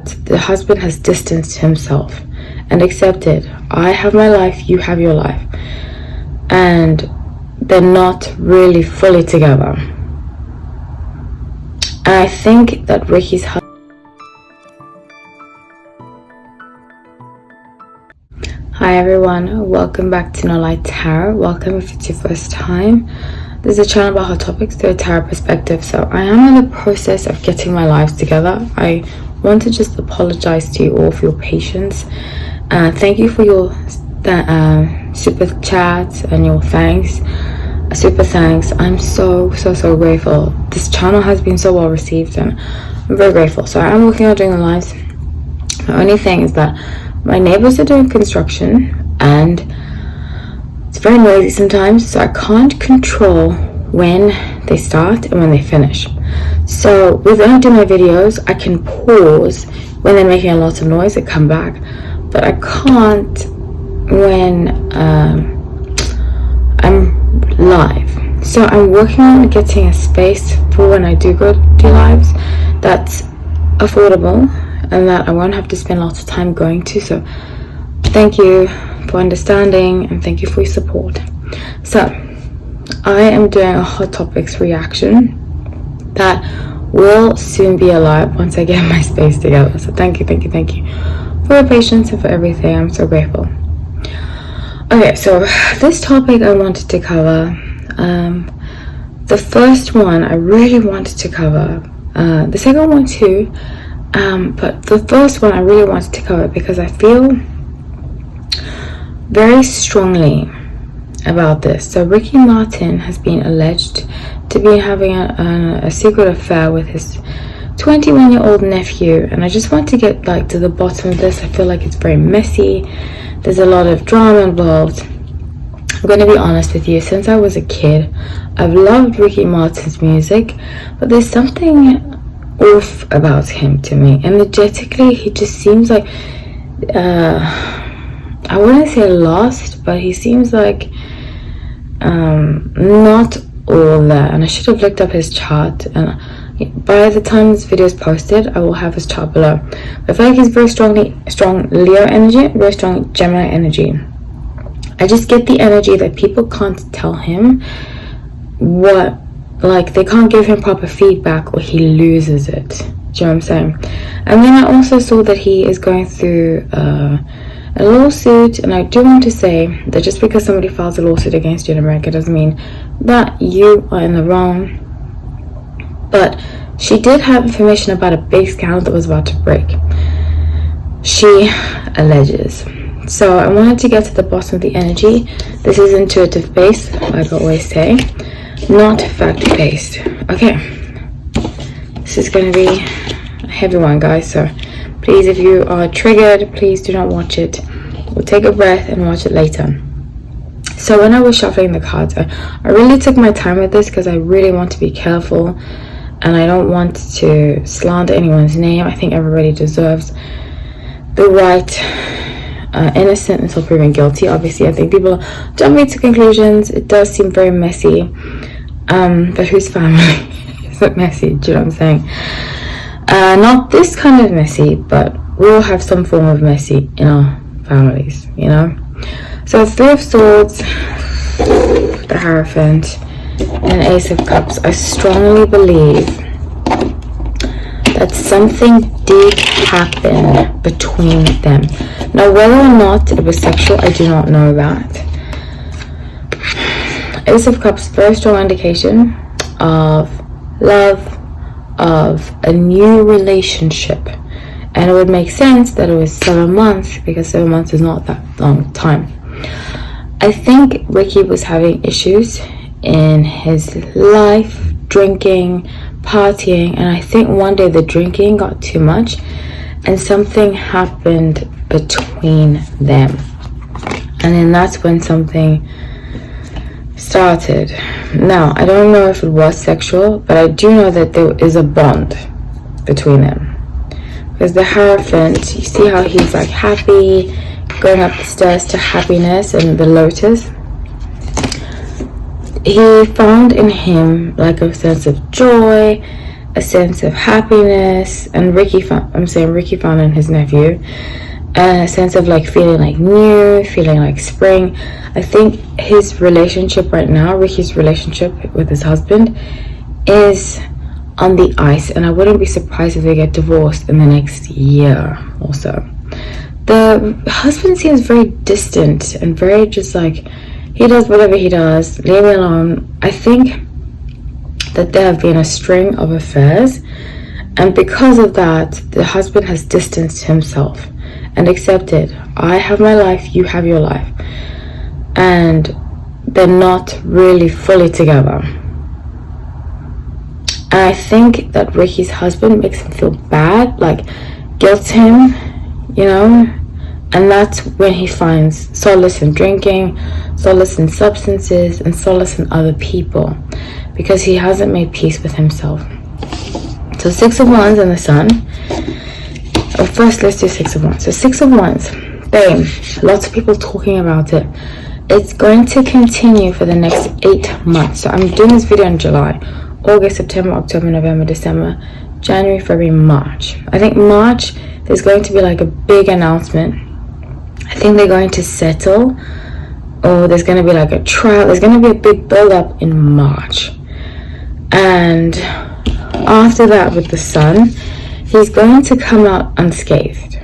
that the husband has distanced himself and accepted, I have my life, you have your life, and they're not really fully together. And I think that Ricky's husband... Hi everyone, welcome back to No Light Tarot. Welcome if it's your first time. This is a channel about hot topics through a tarot perspective. So I am in the process of getting my lives together. I want to just apologize to you all for your patience. Thank you for your super chats and your thanks. Super thanks. I'm so grateful. This channel has been so well received and I'm very grateful. So I am working on doing the lives. The only thing is that my neighbors are doing construction and it's very noisy sometimes, so I can't control when they start and when they finish. So when I do my videos, I can pause when they're making a lot of noise and come back, but I can't when I'm live. So I'm working on getting a space for when I do go do lives that's affordable and that I won't have to spend lots of time going to. So thank you for understanding and thank you for your support. So I am doing a hot topics reaction that will soon be alive once I get my space together. So thank you for your patience and for everything. I'm so grateful. Okay, so this topic I wanted to cover, the first one I really wanted to cover, the second one too, but the first one I really wanted to cover because I feel very strongly about this. So Ricky Martin has been alleged to be having a secret affair with his 21-year-old nephew, and I just want to get to the bottom of this. I feel like it's very messy. There's a lot of drama involved. I'm going to be honest with you, since I was a kid I've loved Ricky Martin's music, but there's something off about him to me. Energetically he just seems like I wouldn't say lost, but he seems like not all there. And I should have looked up his chart, and by the time this video is posted I will have his chart below. I feel like he's very strong Leo energy, very strong Gemini energy. I just get the energy that people can't tell him what, they can't give him proper feedback or he loses it. Do you know what I'm saying? And then I also saw that he is going through a lawsuit, and I do want to say that just because somebody files a lawsuit against you in America doesn't mean that you are in the wrong. But she did have information about a big scandal that was about to break. She alleges. So I wanted to get to the bottom of the energy. This is intuitive based, like I always say, not fact based. Okay, this is going to be a heavy one, guys, so please, if you are triggered, please do not watch it. We'll take a breath and watch it later. So when I was shuffling the cards, I really took my time with this because I really want to be careful and I don't want to slander anyone's name. I think everybody deserves the right, innocent until proven guilty. Obviously, I think people are jumping to conclusions. It does seem very messy, but whose family isn't messy? Do you know what I'm saying? Not this kind of messy, but we all have some form of messy in our families, you know. So Three of Swords, the Hierophant, and Ace of Cups. I strongly believe that something did happen between them. Now, whether or not it was sexual, I do not know that. Ace of Cups, very strong indication of love, of a new relationship, and it would make sense that it was 7 months because 7 months is not that long time. I think Ricky was having issues in his life, drinking, partying, and I think one day the drinking got too much and something happened between them, and then that's when something started. Now, I don't know if it was sexual, but I do know that there is a bond between them. Because the Hierophant, you see how he's happy, going up the stairs to happiness, and the Lotus. He found in him a sense of joy, a sense of happiness, and Ricky found and his nephew, a sense of like feeling like new, feeling like spring. I think his relationship right now, Ricky's relationship with his husband, is on the ice, and I wouldn't be surprised if they get divorced in the next year or so. The husband seems very distant and very just like, he does whatever he does, leave me alone. I think that there have been a string of affairs, and because of that, the husband has distanced himself and accepted, I have my life, you have your life, and they're not really fully together. And I think that Ricky's husband makes him feel bad, like guilts him, you know, and that's when he finds solace in drinking, solace in substances, and solace in other people, because he hasn't made peace with himself. So 6 of Wands and the Sun. First, let's do 6 of Wands. So 6 of Wands, bam, lots of people talking about it. It's going to continue for the next 8 months. So I'm doing this video in July, August, September, October, November, December, January, February, March. I think March, there's going to be like a big announcement. I think they're going to settle, or there's going to be like a trial. There's going to be a big build up in March. And after that, with the Sun, he's going to come out unscathed.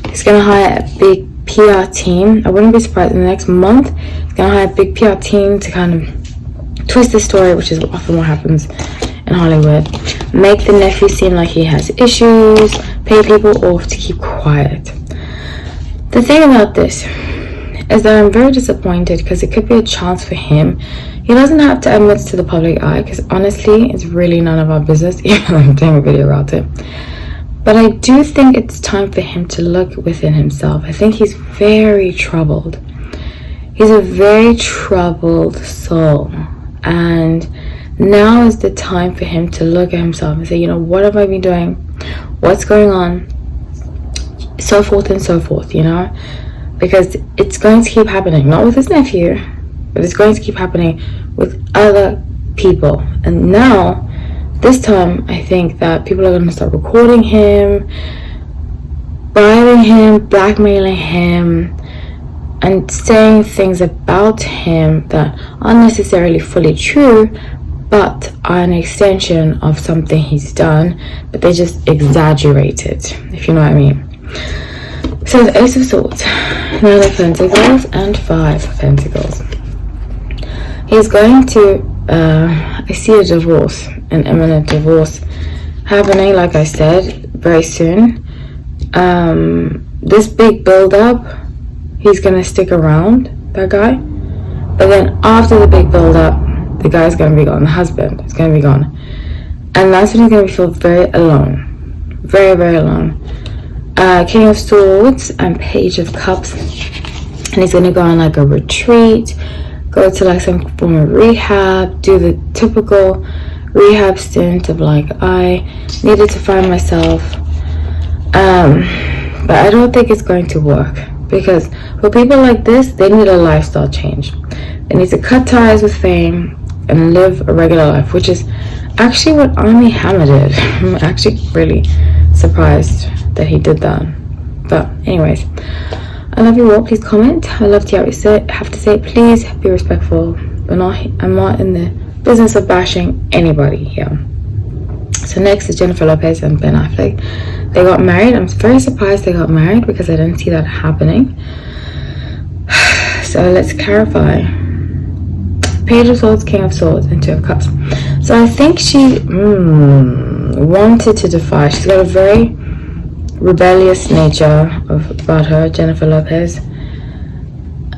He's going to hire a big PR team. I wouldn't be surprised in the next month. He's going to hire a big PR team to kind of twist the story, which is often what happens in Hollywood. Make the nephew seem like he has issues. Pay people off to keep quiet. The thing about this is that I'm very disappointed, because it could be a chance for him. He doesn't have to admit to the public eye, because honestly, it's really none of our business, even though I'm doing a video about it. But I do think it's time for him to look within himself. I think he's very troubled. He's a very troubled soul. And now is the time for him to look at himself and say, you know, what have I been doing? What's going on? So forth and so forth, you know? Because it's going to keep happening. Not with his nephew, but it's going to keep happening with other people. And now, this time, I think that people are going to start recording him, bribing him, blackmailing him, and saying things about him that aren't necessarily fully true, but are an extension of something he's done, but they just exaggerate it, if you know what I mean. So the Ace of Swords, 9 of Pentacles, and 5 of Pentacles. He's going to, I see a divorce, an imminent divorce happening, like I said, very soon. This big build-up, he's going to stick around, that guy. But then after the big build-up, the guy's going to be gone, the husband is going to be gone. And that's when he's going to feel very alone. Very, very alone. King of Swords and Page of Cups. And he's going to go on like a retreat, go to like some form of rehab, do the typical rehab stint of like, I needed to find myself. But I don't think it's going to work, because for people like this, they need a lifestyle change. They need to cut ties with fame and live a regular life, which is actually what Armie Hammer did. I'm actually really surprised that he did that. But anyways, I love you all. Please comment. I love to hear what you have to say. Please be respectful. I'm not in the business of bashing anybody here. So next is Jennifer Lopez and Ben Affleck. They got married. I'm very surprised they got married, because I didn't see that happening. So let's clarify. Page of Swords, King of Swords, and 2 of Cups. So I think she wanted to defy. She's got a very rebellious nature about her, Jennifer Lopez.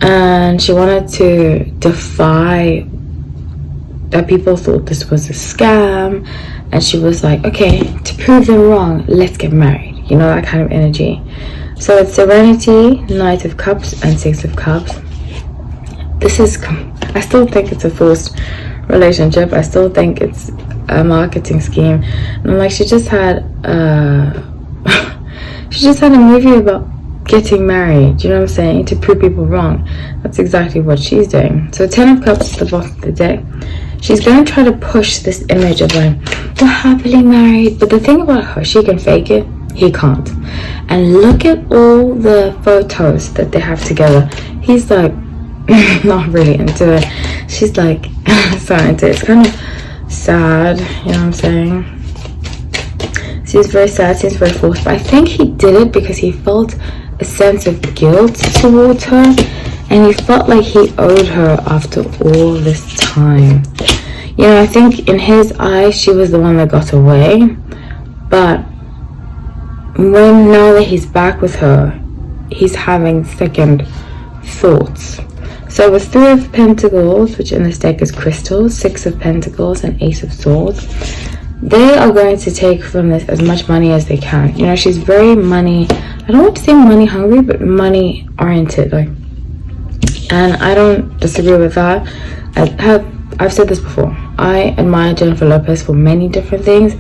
And she wanted to defy that people thought this was a scam. And she was like, okay, to prove them wrong, let's get married. You know, that kind of energy. So it's Serenity, Knight of Cups, and 6 of Cups. This is, I still think it's a forced relationship. I still think it's a marketing scheme. And I'm like, she just had a movie about getting married, you know what I'm saying, to prove people wrong. That's exactly what she's doing. So 10 of Cups is the bottom of the deck. she's going to try to push this image of like, we're happily married. But the thing about her, she can fake it, he can't. And look at all the photos that they have together. He's like not really into it. She's like so into it. It's kind of sad, you know what I'm saying? Seems very sad, seems very forced. But I think he did it because he felt a sense of guilt towards her, and he felt like he owed her after all this time. You know, I think in his eyes she was the one that got away, but when now that he's back with her, he's having second thoughts. So with 3 of Pentacles, which in this deck is crystals, 6 of Pentacles and 8 of Swords, they are going to take from this as much money as they can. You know, she's very money, I don't want to say money hungry, but money oriented, like, and I don't disagree with that. I've said this before, I admire Jennifer Lopez for many different things,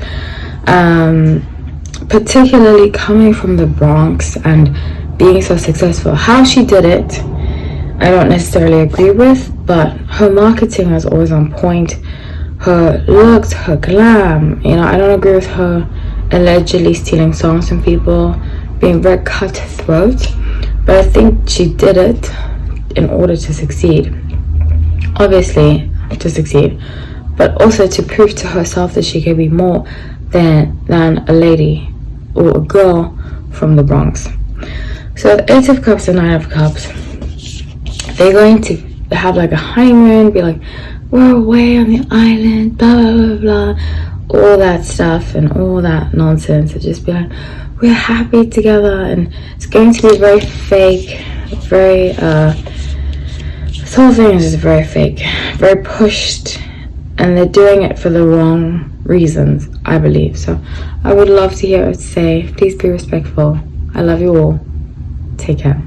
particularly coming from the Bronx and being so successful. How she did it, I don't necessarily agree with, but her marketing was always on point. Her looks, her glam, you know, I don't agree with her allegedly stealing songs from people, being very cutthroat, but I think she did it in order to succeed. Obviously to succeed, but also to prove to herself that she can be more than a lady or a girl from the Bronx. So the 8 of Cups and 9 of Cups, they're going to have like a honeymoon, be like, we're away on the island, blah blah blah blah, all that stuff and all that nonsense. And just be like, we're happy together, and it's going to be very fake, very this whole thing is just very fake, very pushed, and they're doing it for the wrong reasons, I believe. So I would love to hear it say, please be respectful. I love you all. Take care.